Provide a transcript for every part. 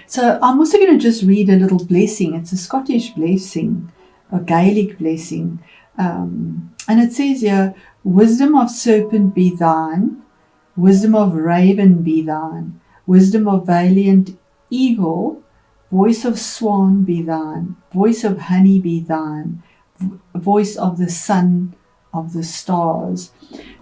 So I'm also going to just read a little blessing. It's a Scottish blessing, a Gaelic blessing. And it says here, wisdom of serpent be thine, wisdom of raven be thine, wisdom of valiant eagle, voice of swan be thine, voice of honey be thine, voice of the sun, of the stars.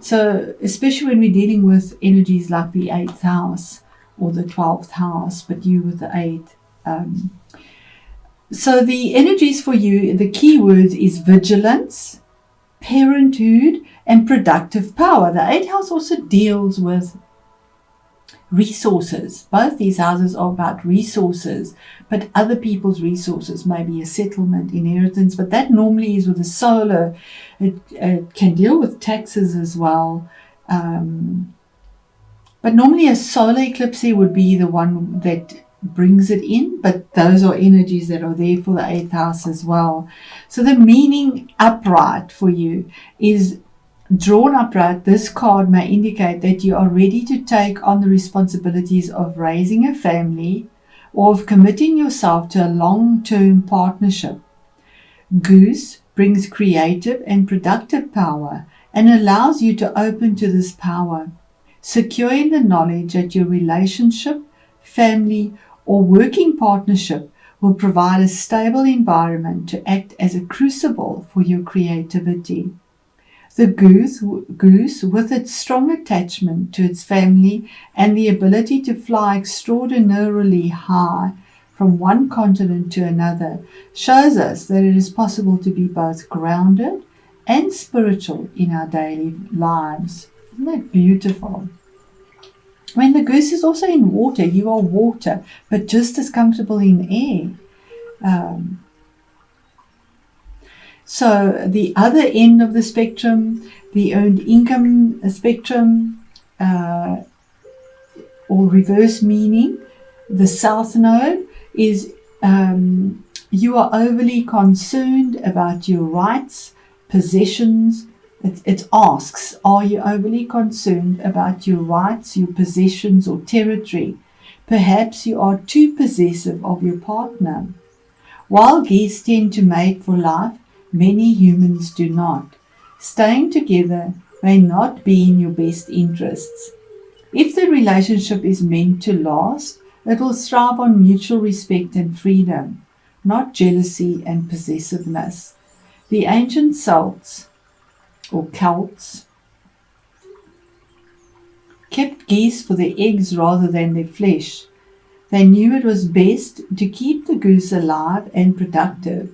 So especially when we're dealing with energies like the 8th house or the 12th house, but you with the 8th. So the energies for you, the key words is vigilance, parenthood, and productive power. The 8th house also deals with resources. Both these houses are about resources, but other people's resources, maybe a settlement, inheritance, but that normally is with the solar. It can deal with taxes as well. But normally a solar eclipse would be the one that brings it in, but those are energies that are there for the 8th house as well. So the meaning upright for you is drawn upright. This card may indicate that you are ready to take on the responsibilities of raising a family or of committing yourself to a long-term partnership. Goose brings creative and productive power and allows you to open to this power, secure in the knowledge that your relationship, family, or working partnership will provide a stable environment to act as a crucible for your creativity. The goose, with its strong attachment to its family and the ability to fly extraordinarily high from one continent to another, shows us that it is possible to be both grounded and spiritual in our daily lives. Isn't that beautiful? When the goose is also in water, you are water, but just as comfortable in air. So the other end of the spectrum, the earned income spectrum, or reverse meaning, the south node is you are overly concerned about your rights, possessions. It asks, are you overly concerned about your rights, your possessions, or territory? Perhaps you are too possessive of your partner. While geese tend to mate for life, many humans do not. Staying together may not be in your best interests. If the relationship is meant to last, it will thrive on mutual respect and freedom, not jealousy and possessiveness. The ancient Celts kept geese for their eggs rather than their flesh. They knew it was best to keep the goose alive and productive.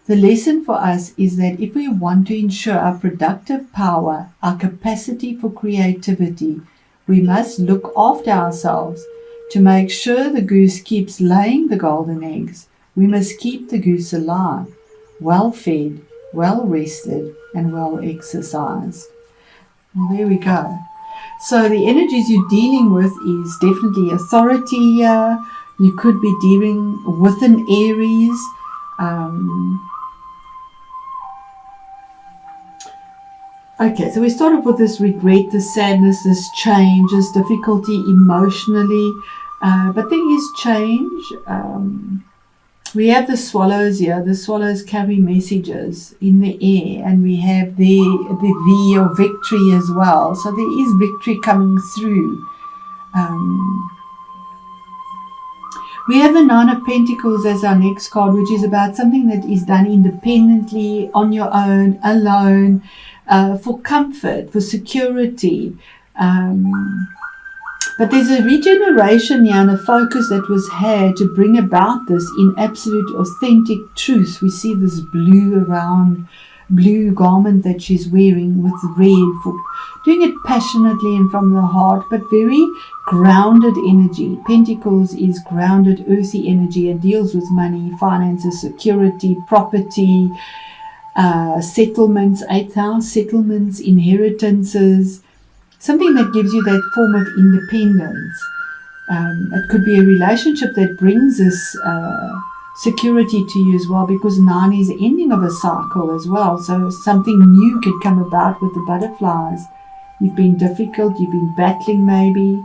The lesson for us is that if we want to ensure our productive power, our capacity for creativity, we must look after ourselves. To make sure the goose keeps laying the golden eggs, we must keep the goose alive, well fed, well rested, and well exercised. Well, there we go. So the energies you're dealing with is definitely authority here. You could be dealing with an Aries. Okay, so we start off with this regret, this sadness, this change, this difficulty emotionally. But there is change. We have the swallows here. The swallows carry messages in the air, and we have the V of victory as well. So there is victory coming through. We have the Nine of Pentacles as our next card, which is about something that is done independently, on your own, alone, for comfort, for security. But there's a regeneration here and a focus that was had to bring about this in absolute authentic truth. We see this blue garment that she's wearing with red, for doing it passionately and from the heart, but very grounded energy. Pentacles is grounded, earthy energy and deals with money, finances, security, property, settlements, 8th house, settlements, inheritances. Something that gives you that form of independence. It could be a relationship that brings this security to you as well, because 9 is the ending of a cycle as well. So something new could come about with the butterflies. You've been difficult, you've been battling maybe.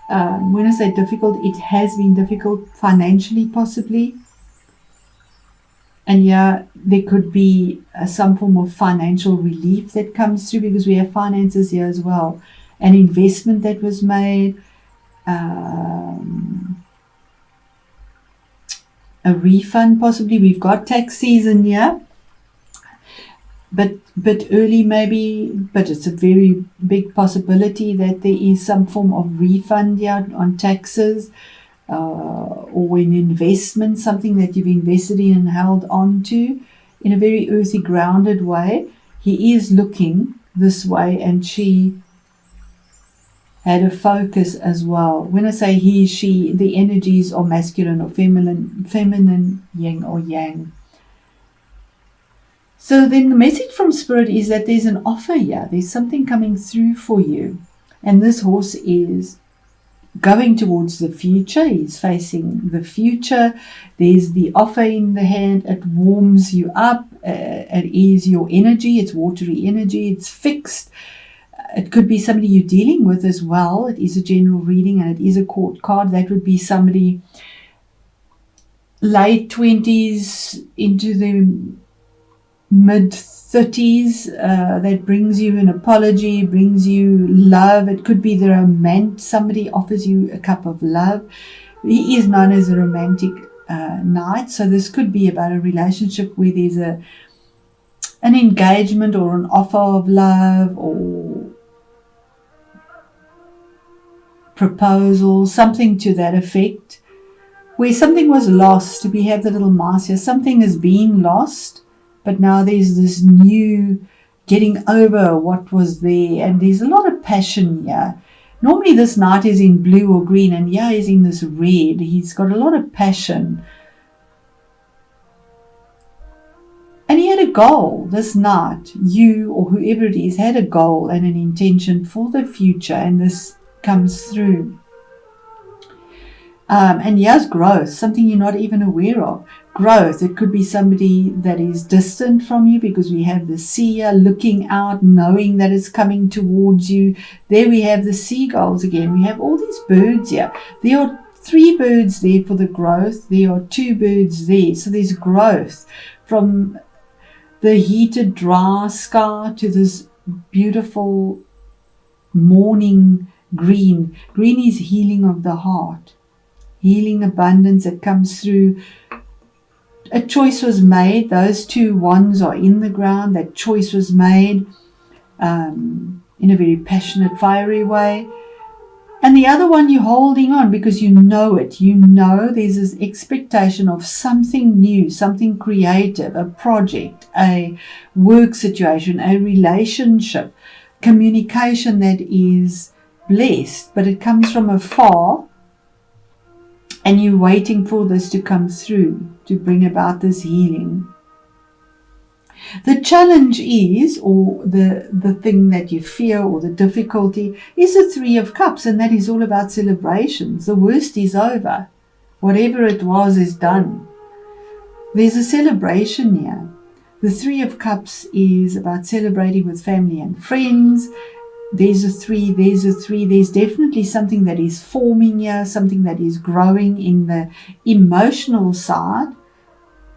When I say difficult, it has been difficult financially, possibly. And yeah, there could be some form of financial relief that comes through, because we have finances here as well. An investment that was made, a refund possibly. We've got tax season here, but early maybe, but it's a very big possibility that there is some form of refund here on taxes, or an investment, something that you've invested in and held on to in a very earthy, grounded way. He is looking this way, and she had a focus as well. When I say he, she, the energies are masculine or feminine, yin or yang. So then the message from Spirit is that there's an offer here. There's something coming through for you. And this horse is going towards the future. He's facing the future. There's the offer in the hand. It warms you up. It is your energy. It's watery energy. It's fixed. It could be somebody you're dealing with as well. It is a general reading, and it is a court card. That would be somebody late 20s into the mid 30s, that brings you an apology, brings you love. It could be the romantic, somebody offers you a cup of love. He is known as a romantic knight, so this could be about a relationship where there's an engagement or an offer of love or proposal, something to that effect, where something was lost. We have the little mouse here. Something has been lost, but now there's this new getting over what was there, and there's a lot of passion here. Normally this knight is in blue or green, and yeah, he's in this red. He's got a lot of passion. And he had a goal. This knight, you or whoever it is, had a goal and an intention for the future, and this comes through. And yes, growth, something you're not even aware of. Growth, it could be somebody that is distant from you, because we have the seer looking out, knowing that it's coming towards you. There we have the seagulls again. We have all these birds here. There are 3 birds there for the growth. There are 2 birds there. So there's growth from the heated, dry sky to this beautiful morning green. Green is healing of the heart, healing, abundance that comes through. A choice was made. Those 2 wands are in the ground. That choice was made in a very passionate, fiery way. And the other one you're holding on because you know it. You know there's this expectation of something new, something creative, a project, a work situation, a relationship, communication that is blessed, but it comes from afar, and you're waiting for this to come through to bring about this healing. The challenge is, or the thing that you fear, or the difficulty, is the 3 of Cups, and that is all about celebrations. The worst is over. Whatever it was is done. There's a celebration here. The 3 of Cups is about celebrating with family and friends. There's a 3, there's a 3. There's definitely something that is forming here, something that is growing in the emotional side.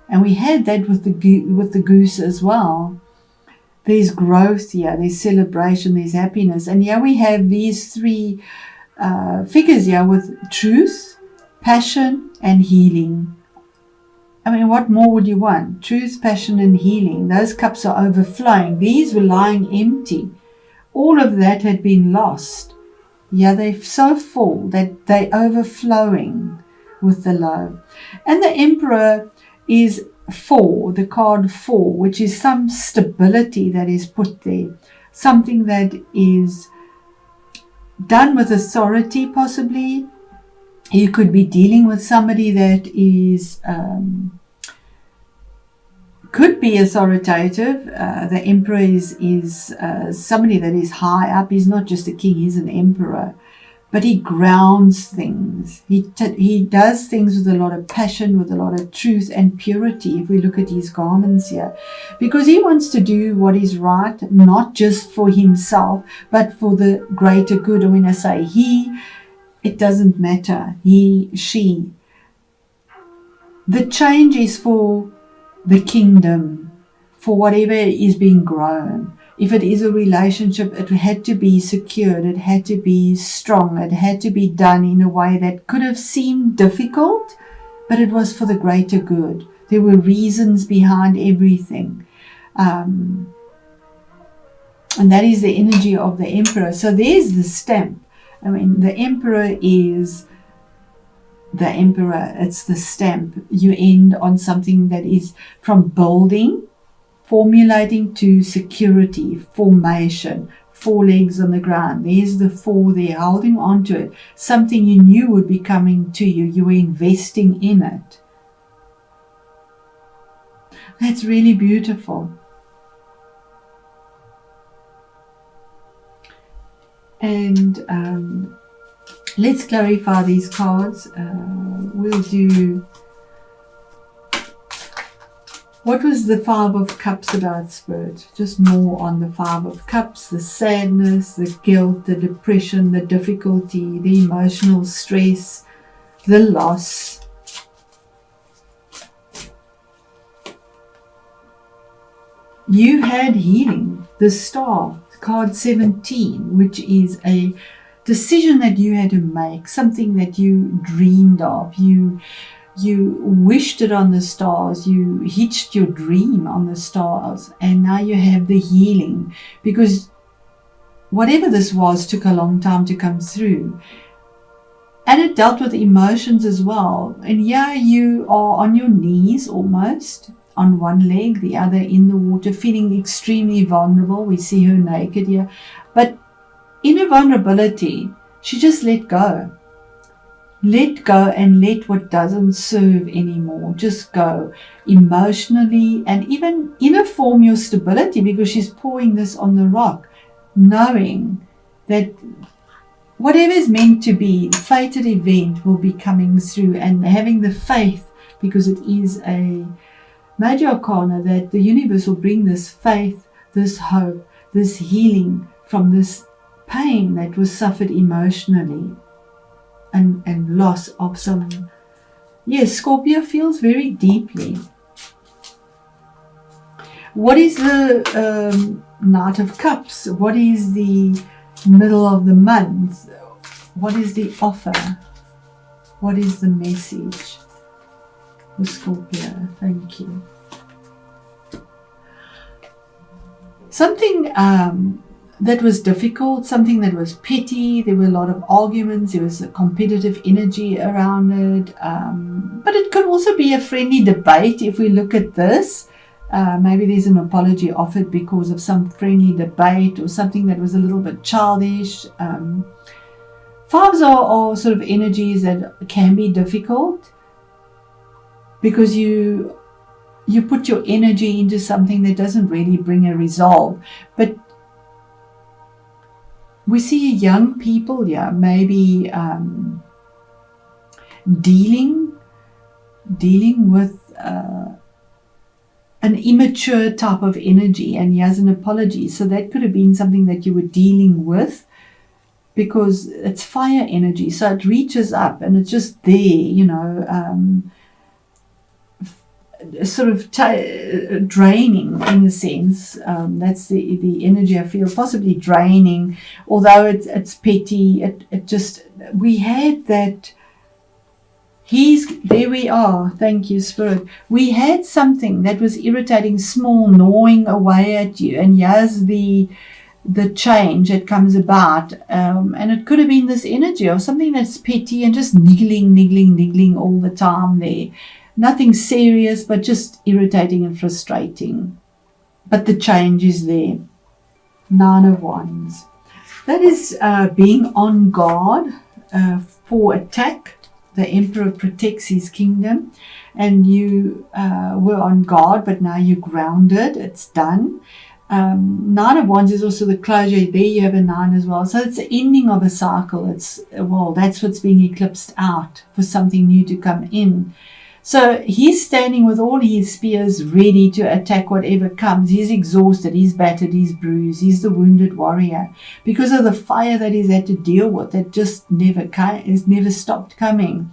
And we had that with the goose as well. There's growth here, there's celebration, there's happiness. And here we have these 3 figures here with truth, passion, and healing. I mean, what more would you want? Truth, passion, and healing. Those cups are overflowing. These were lying empty. All of that had been lost. Yeah, they're so full that they're overflowing with the love. And the Emperor is 4, the card 4, which is some stability that is put there. Something that is done with authority, possibly. You could be dealing with somebody that is could be authoritative. The Emperor is somebody that is high up. He's not just a king, he's an emperor. But he grounds things. He does things with a lot of passion, with a lot of truth and purity, if we look at his garments here. Because he wants to do what is right, not just for himself, but for the greater good. And when I say he, it doesn't matter. He, she. The change is for the kingdom, for whatever is being grown. If it is a relationship, it had to be secured, it had to be strong, it had to be done in a way that could have seemed difficult, but it was for the greater good. There were reasons behind everything. And that is the energy of the emperor. So there's the stamp. I mean, the emperor is the emperor. It's the stamp. You end on something that is from building, formulating, to security, formation, 4 legs on the ground. There's the 4 there, holding on to it. Something you knew would be coming to you. You were investing in it. That's really beautiful. And let's clarify these cards. We'll do, what was the 5 of Cups about, Spirit? Just more on the 5 of Cups, the sadness, the guilt, the depression, the difficulty, the emotional stress, the loss. You had healing, the Star, card 17, which is a decision that you had to make, something that you dreamed of. You wished it on the stars, you hitched your dream on the stars, and now you have the healing, because whatever this was took a long time to come through. And it dealt with emotions as well. And yeah, you are on your knees almost, on one leg, the other in the water, feeling extremely vulnerable. We see her naked here. But in her vulnerability, she just let go. Let go and let what doesn't serve anymore. Just go emotionally, and even inner form your stability, because she's pouring this on the rock, knowing that whatever is meant to be, the fated event will be coming through, and having the faith, because it is a major arcana, that the universe will bring this faith, this hope, this healing from this pain that was suffered emotionally, and loss of some. Yes, Scorpio feels very deeply. What is the Knight of Cups? What is the middle of the month? What is the offer? What is the message for Scorpio? Thank you. Something that was difficult, something that was petty. There were a lot of arguments. There was a competitive energy around it. But it could also be a friendly debate if we look at this. Maybe there's an apology offered because of some friendly debate or something that was a little bit childish. Fives are sort of energies that can be difficult, because you put your energy into something that doesn't really bring a resolve. But we see young people, maybe dealing with an immature type of energy, and he has an apology. So that could have been something that you were dealing with, because it's fire energy, so it reaches up and it's just there, sort of draining in a sense. That's the energy I feel, possibly draining, although it's petty. It just, we had that. There we are. Thank you, Spirit. We had something that was irritating, small, gnawing away at you, and here's the change that comes about, and it could have been this energy of something that's petty and just niggling all the time there. Nothing serious, but just irritating and frustrating. But the change is there. 9 of Wands. That is being on guard for attack. The Emperor protects his kingdom, and you were on guard, but now you're grounded. It's done. 9 of Wands is also the closure. There you have a 9 as well. So it's the ending of a cycle. That's what's being eclipsed out for something new to come in. So he's standing with all his spears ready to attack whatever comes. He's exhausted, he's battered, he's bruised, he's the wounded warrior because of the fire that he's had to deal with that just has never stopped coming.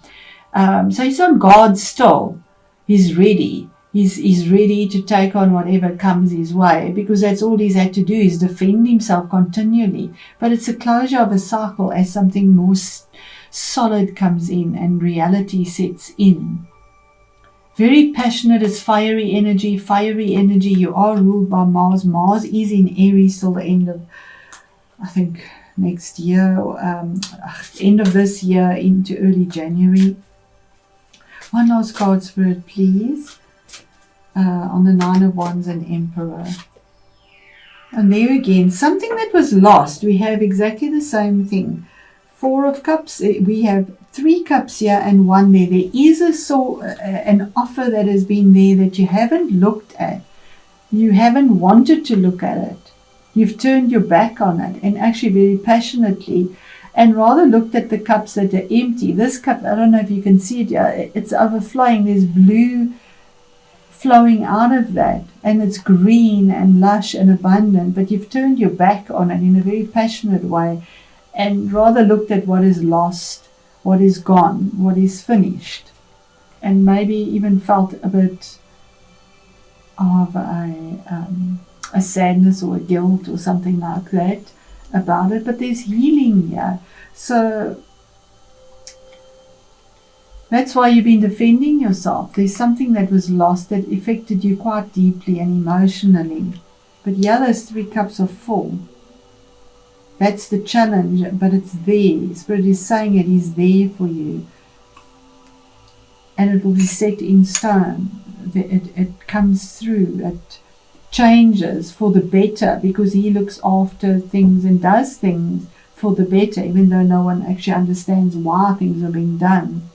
So he's on guard still. He's ready. He's ready to take on whatever comes his way because that's all he's had to do is defend himself continually. But it's a closure of a cycle as something more solid comes in and reality sets in. Very passionate is fiery energy. Fiery energy, you are ruled by Mars. Mars is in Aries till the end of, I think, next year, end of this year into early January. One last card, Spirit, please. On the Nine of Wands and Emperor. And there again, something that was lost. We have exactly the same thing. Four of Cups. We have 3 cups here and 1 there. There is an offer that has been there that you haven't looked at. You haven't wanted to look at it. You've turned your back on it, and actually very passionately, and rather looked at the cups that are empty. This cup, I don't know if you can see it here, it's overflowing. There's blue flowing out of that, and it's green and lush and abundant, but you've turned your back on it in a very passionate way and rather looked at what is lost, what is gone, what is finished, and maybe even felt a bit of a sadness or a guilt or something like that about it. But there's healing here. So that's why you've been defending yourself. There's something that was lost that affected you quite deeply and emotionally. But yeah, those 3 cups are full. That's the challenge, but it's there. Spirit is saying it is there for you. And it will be set in stone. It comes through. It changes for the better because he looks after things and does things for the better, even though no one actually understands why things are being done.